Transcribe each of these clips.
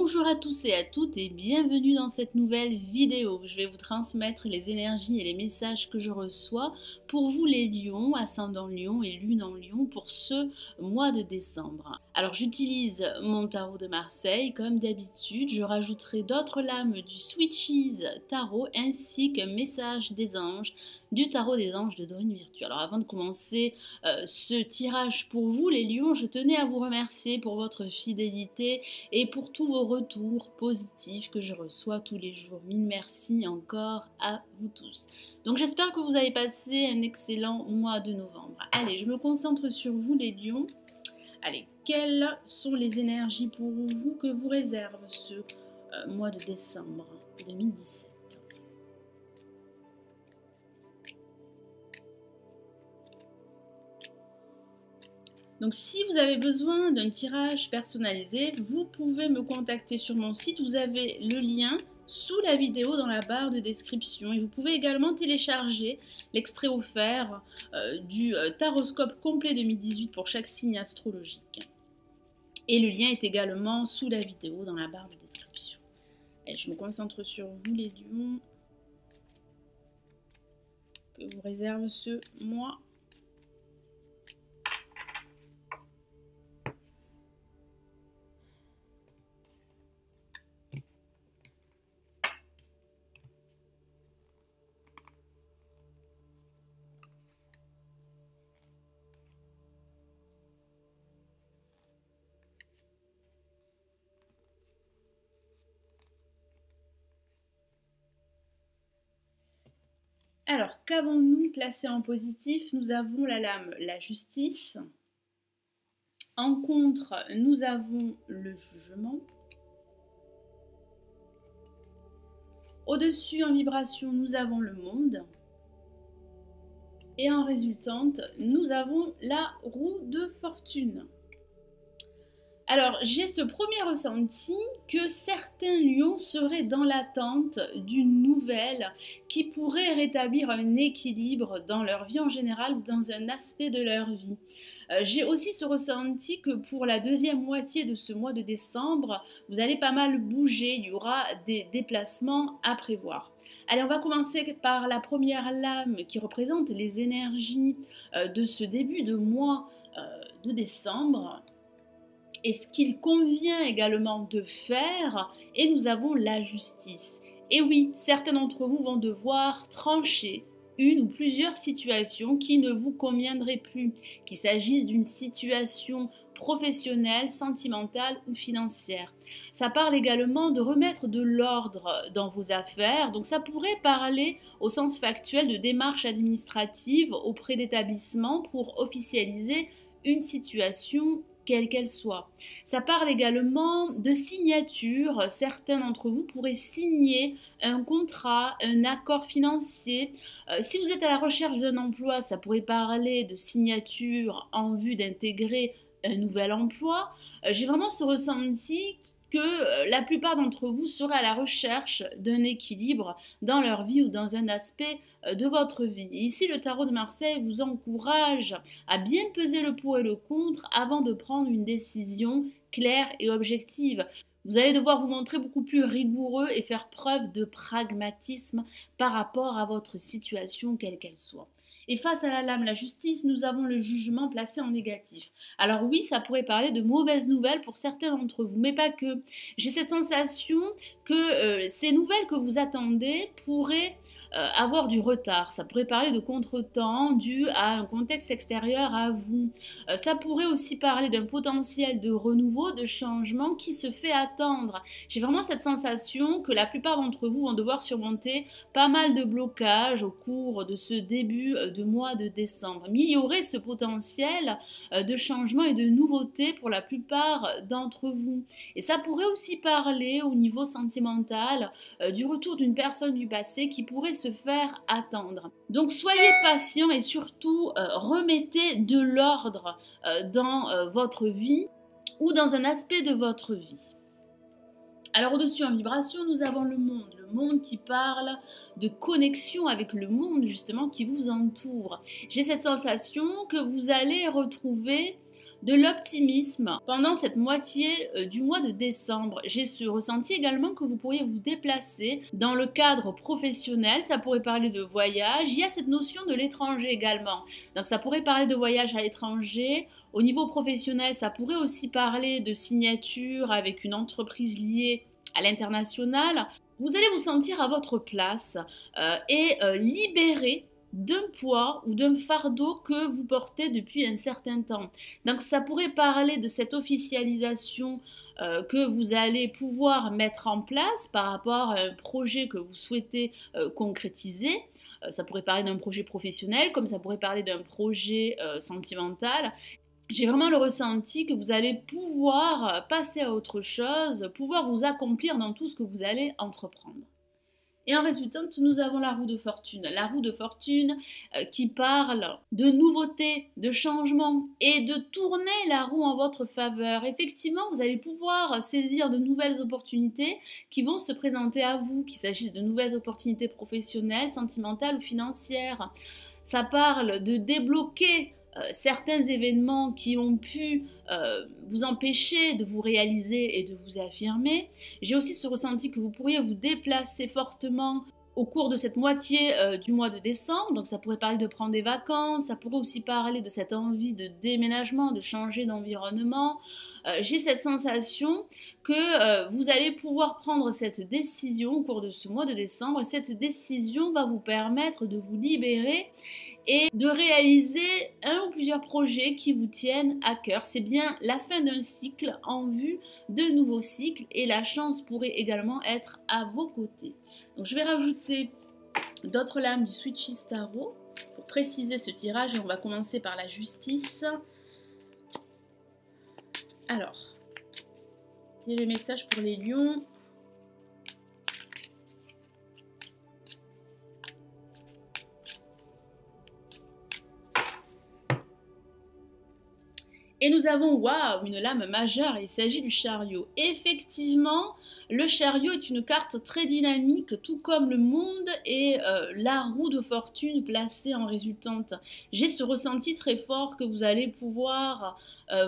Bonjour à tous et à toutes et bienvenue dans cette nouvelle vidéo. Je vais vous transmettre les énergies et les messages que je reçois pour vous les lions, ascendant lion et lune en lion pour ce mois de décembre. Alors j'utilise mon tarot de Marseille comme d'habitude. Je rajouterai d'autres lames du Switches tarot ainsi qu'un message des anges du tarot des anges de Dorine Virtue. Alors avant de commencer ce tirage pour vous les lions, je tenais à vous remercier pour votre fidélité et pour tous vos retours positifs que je reçois tous les jours. Mille merci encore à vous tous. Donc j'espère que vous avez passé un excellent mois de novembre. Allez, je me concentre sur vous les lions. Allez, quelles sont les énergies pour vous que vous réserve ce mois de décembre 2017? Donc si vous avez besoin d'un tirage personnalisé, vous pouvez me contacter sur mon site. Vous avez le lien sous la vidéo dans la barre de description. Et vous pouvez également télécharger l'extrait offert du taroscope complet 2018 pour chaque signe astrologique. Et le lien est également sous la vidéo dans la barre de description. Allez, je me concentre sur vous les lions. Que vous réserve ce mois. Alors, qu'avons-nous placé en positif? Nous avons la lame la justice. En contre, nous avons le jugement. Au-dessus, en vibration, nous avons le monde. Et en résultante, nous avons la roue de fortune. Alors, j'ai ce premier ressenti que certains lions seraient dans l'attente d'une nouvelle qui pourrait rétablir un équilibre dans leur vie en général ou dans un aspect de leur vie. J'ai aussi ce ressenti que pour la deuxième moitié de ce mois de décembre, vous allez pas mal bouger, il y aura des déplacements à prévoir. Allez, on va commencer par la première lame qui représente les énergies de ce début de mois de décembre. Et ce qu'il convient également de faire, et nous avons la justice. Et oui, certains d'entre vous vont devoir trancher une ou plusieurs situations qui ne vous conviendraient plus, qu'il s'agisse d'une situation professionnelle, sentimentale ou financière. Ça parle également de remettre de l'ordre dans vos affaires, donc ça pourrait parler au sens factuel de démarches administratives auprès d'établissements pour officialiser une situation quelle qu'elle soit. Ça parle également de signature. Certains d'entre vous pourraient signer un contrat, un accord financier. Si vous êtes à la recherche d'un emploi, ça pourrait parler de signature en vue d'intégrer un nouvel emploi. J'ai vraiment ce ressenti que la plupart d'entre vous seraient à la recherche d'un équilibre dans leur vie ou dans un aspect de votre vie. Et ici, le tarot de Marseille vous encourage à bien peser le pour et le contre avant de prendre une décision claire et objective. Vous allez devoir vous montrer beaucoup plus rigoureux et faire preuve de pragmatisme par rapport à votre situation, quelle qu'elle soit. Et face à la lame, la justice, nous avons le jugement placé en négatif. Alors oui, ça pourrait parler de mauvaises nouvelles pour certains d'entre vous, mais pas que. J'ai cette sensation que ces nouvelles que vous attendez pourraient avoir du retard. Ça pourrait parler de contretemps dû à un contexte extérieur à vous. Ça pourrait aussi parler d'un potentiel de renouveau, de changement qui se fait attendre. J'ai vraiment cette sensation que la plupart d'entre vous vont devoir surmonter pas mal de blocages au cours de ce début de mois de décembre. Mais il y aurait ce potentiel de changement et de nouveauté pour la plupart d'entre vous. Et ça pourrait aussi parler au niveau sentimental du retour d'une personne du passé qui pourrait se faire attendre. Donc soyez patient et surtout remettez de l'ordre dans votre vie ou dans un aspect de votre vie. Alors au-dessus en vibration, nous avons le monde qui parle de connexion avec le monde justement qui vous entoure. J'ai cette sensation que vous allez retrouver de l'optimisme pendant cette moitié du mois de décembre. J'ai ce ressenti également que vous pourriez vous déplacer dans le cadre professionnel. Ça pourrait parler de voyage. Il y a cette notion de l'étranger également. Donc ça pourrait parler de voyage à l'étranger. Au niveau professionnel, ça pourrait aussi parler de signature avec une entreprise liée à l'international. Vous allez vous sentir à votre place et libéré d'un poids ou d'un fardeau que vous portez depuis un certain temps. Donc ça pourrait parler de cette officialisation que vous allez pouvoir mettre en place par rapport à un projet que vous souhaitez concrétiser. Ça pourrait parler d'un projet professionnel, comme ça pourrait parler d'un projet sentimental. J'ai vraiment le ressenti que vous allez pouvoir passer à autre chose, pouvoir vous accomplir dans tout ce que vous allez entreprendre. Et en résultante, nous avons la roue de fortune. La roue de fortune qui parle de nouveautés, de changements et de tourner la roue en votre faveur. Effectivement, vous allez pouvoir saisir de nouvelles opportunités qui vont se présenter à vous, qu'il s'agisse de nouvelles opportunités professionnelles, sentimentales ou financières. Ça parle de débloquer certains événements qui ont pu vous empêcher de vous réaliser et de vous affirmer. J'ai aussi ce ressenti que vous pourriez vous déplacer fortement au cours de cette moitié du mois de décembre. Donc ça pourrait parler de prendre des vacances, ça pourrait aussi parler de cette envie de déménagement, de changer d'environnement. J'ai cette sensation que vous allez pouvoir prendre cette décision au cours de ce mois de décembre. Et cette décision va vous permettre de vous libérer et de réaliser un ou plusieurs projets qui vous tiennent à cœur. C'est bien la fin d'un cycle en vue de nouveaux cycles et la chance pourrait également être à vos côtés. Donc je vais rajouter d'autres lames du Switchy Tarot pour préciser ce tirage et on va commencer par la justice. Alors, quel est le message pour les lions ? Et nous avons, waouh, une lame majeure, il s'agit du chariot. Effectivement, le chariot est une carte très dynamique, tout comme le monde et la roue de fortune placée en résultante. J'ai ce ressenti très fort que vous allez pouvoir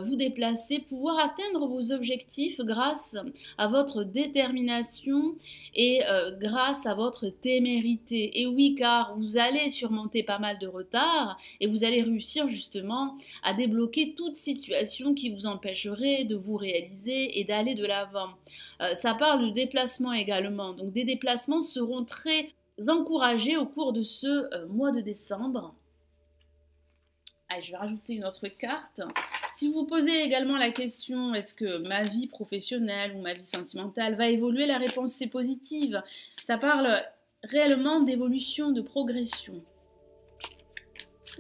vous déplacer, pouvoir atteindre vos objectifs grâce à votre détermination et grâce à votre témérité. Et oui, car vous allez surmonter pas mal de retard et vous allez réussir justement à débloquer toute situation qui vous empêcherait de vous réaliser et d'aller de l'avant. Ça parle de déplacement également. Donc des déplacements seront très encouragés au cours de ce mois de décembre. Allez, je vais rajouter une autre carte. Si vous vous posez également la question, est-ce que ma vie professionnelle ou ma vie sentimentale va évoluer? La réponse est positive. Ça parle réellement d'évolution, de progression.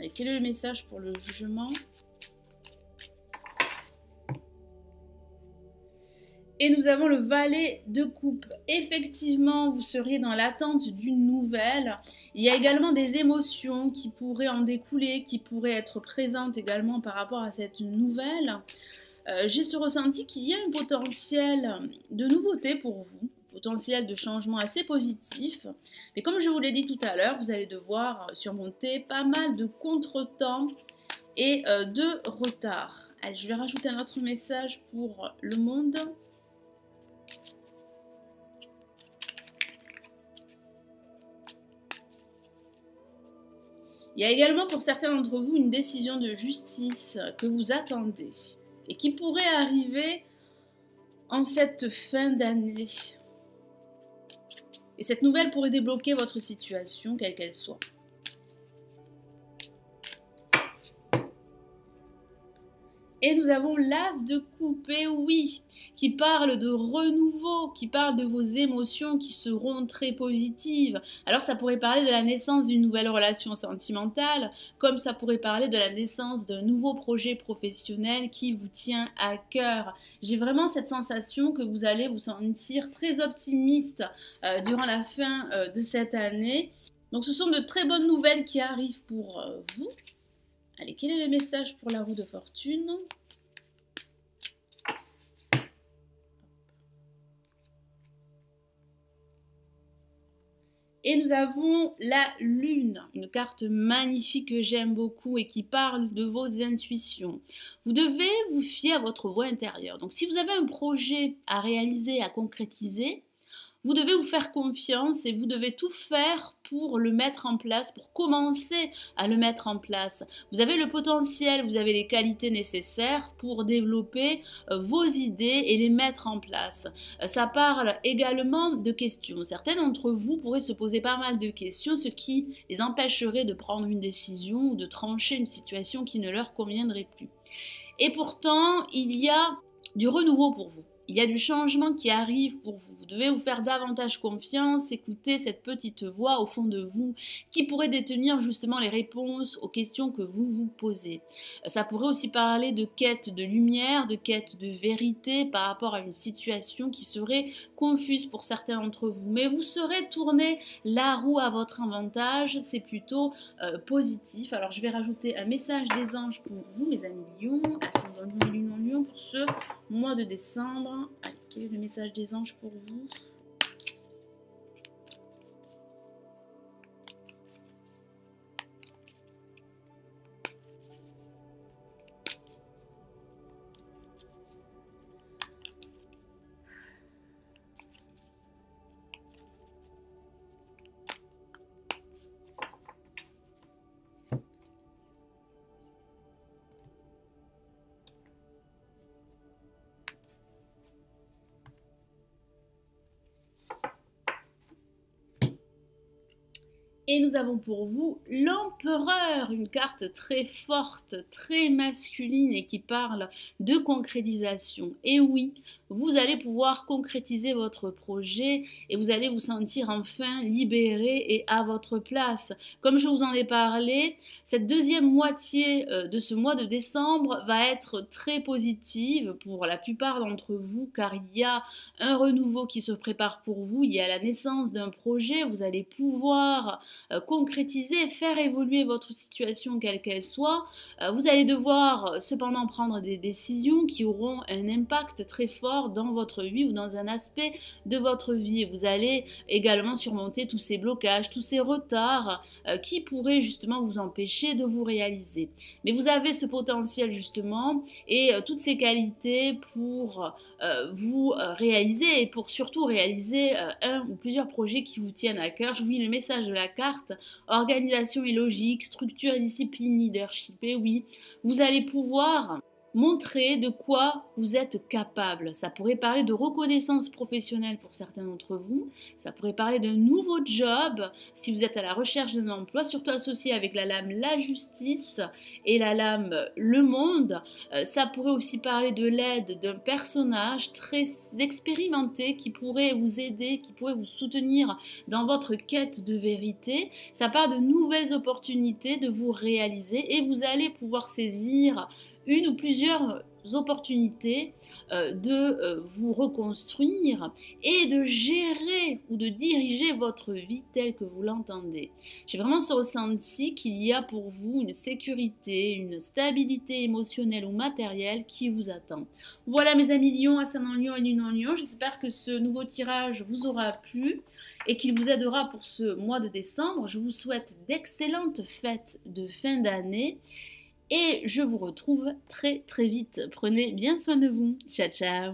Et quel est le message pour le jugement? Et nous avons le valet de coupe. Effectivement, vous seriez dans l'attente d'une nouvelle. Il y a également des émotions qui pourraient en découler, qui pourraient être présentes également par rapport à cette nouvelle. J'ai ce ressenti qu'il y a un potentiel de nouveauté pour vous, un potentiel de changement assez positif. Mais comme je vous l'ai dit tout à l'heure, vous allez devoir surmonter pas mal de contretemps et de retard. Allez, je vais rajouter un autre message pour le monde. Il y a également pour certains d'entre vous une décision de justice que vous attendez et qui pourrait arriver en cette fin d'année. Et cette nouvelle pourrait débloquer votre situation, quelle qu'elle soit. Et nous avons l'as de coupe, et oui, qui parle de renouveau, qui parle de vos émotions qui seront très positives. Alors ça pourrait parler de la naissance d'une nouvelle relation sentimentale, comme ça pourrait parler de la naissance d'un nouveau projet professionnel qui vous tient à cœur. J'ai vraiment cette sensation que vous allez vous sentir très optimiste durant la fin de cette année. Donc ce sont de très bonnes nouvelles qui arrivent pour vous. Allez, quel est le message pour la roue de fortune? Et nous avons la Lune, une carte magnifique que j'aime beaucoup et qui parle de vos intuitions. Vous devez vous fier à votre voix intérieure. Donc si vous avez un projet à réaliser, à concrétiser, vous devez vous faire confiance et vous devez tout faire pour le mettre en place, pour commencer à le mettre en place. Vous avez le potentiel, vous avez les qualités nécessaires pour développer vos idées et les mettre en place. Ça parle également de questions. Certains d'entre vous pourraient se poser pas mal de questions, ce qui les empêcherait de prendre une décision ou de trancher une situation qui ne leur conviendrait plus. Et pourtant, il y a du renouveau pour vous. Il y a du changement qui arrive pour vous. Vous devez vous faire davantage confiance, écouter cette petite voix au fond de vous qui pourrait détenir justement les réponses aux questions que vous vous posez. Ça pourrait aussi parler de quête de lumière, de quête de vérité par rapport à une situation qui serait confuse pour certains d'entre vous. Mais vous saurez tourner la roue à votre avantage, c'est plutôt positif. Alors je vais rajouter un message des anges pour vous, mes amis lions, ascendant Lion et Lune en Lion pour ce mois de décembre. Allez, quel est le message des anges pour vous? Et nous avons pour vous l'empereur, une carte très forte, très masculine et qui parle de concrétisation. Et oui, vous allez pouvoir concrétiser votre projet et vous allez vous sentir enfin libéré et à votre place. Comme je vous en ai parlé, cette deuxième moitié de ce mois de décembre va être très positive pour la plupart d'entre vous car il y a un renouveau qui se prépare pour vous, il y a la naissance d'un projet, vous allez pouvoir concrétiser, faire évoluer votre situation quelle qu'elle soit. Vous allez devoir cependant prendre des décisions qui auront un impact très fort dans votre vie ou dans un aspect de votre vie. Vous allez également surmonter tous ces blocages, tous ces retards qui pourraient justement vous empêcher de vous réaliser. Mais vous avez ce potentiel justement et toutes ces qualités pour vous réaliser et pour surtout réaliser un ou plusieurs projets qui vous tiennent à cœur. Je vous lis le message de la carte. Organisation et logique, structure et discipline, leadership. Et oui, vous allez pouvoir montrer de quoi vous êtes capable. Ça pourrait parler de reconnaissance professionnelle pour certains d'entre vous. Ça pourrait parler d'un nouveau job si vous êtes à la recherche d'un emploi, surtout associé avec la lame la justice et la lame le monde. Ça pourrait aussi parler de l'aide d'un personnage très expérimenté qui pourrait vous aider, qui pourrait vous soutenir dans votre quête de vérité. Ça parle de nouvelles opportunités de vous réaliser et vous allez pouvoir saisir une ou plusieurs opportunités de vous reconstruire et de gérer ou de diriger votre vie telle que vous l'entendez. J'ai vraiment ce ressenti qu'il y a pour vous une sécurité, une stabilité émotionnelle ou matérielle qui vous attend. Voilà mes amis lions, ascendant lion et lune en lion, j'espère que ce nouveau tirage vous aura plu et qu'il vous aidera pour ce mois de décembre. Je vous souhaite d'excellentes fêtes de fin d'année. Et je vous retrouve très très vite. Prenez bien soin de vous. Ciao ciao.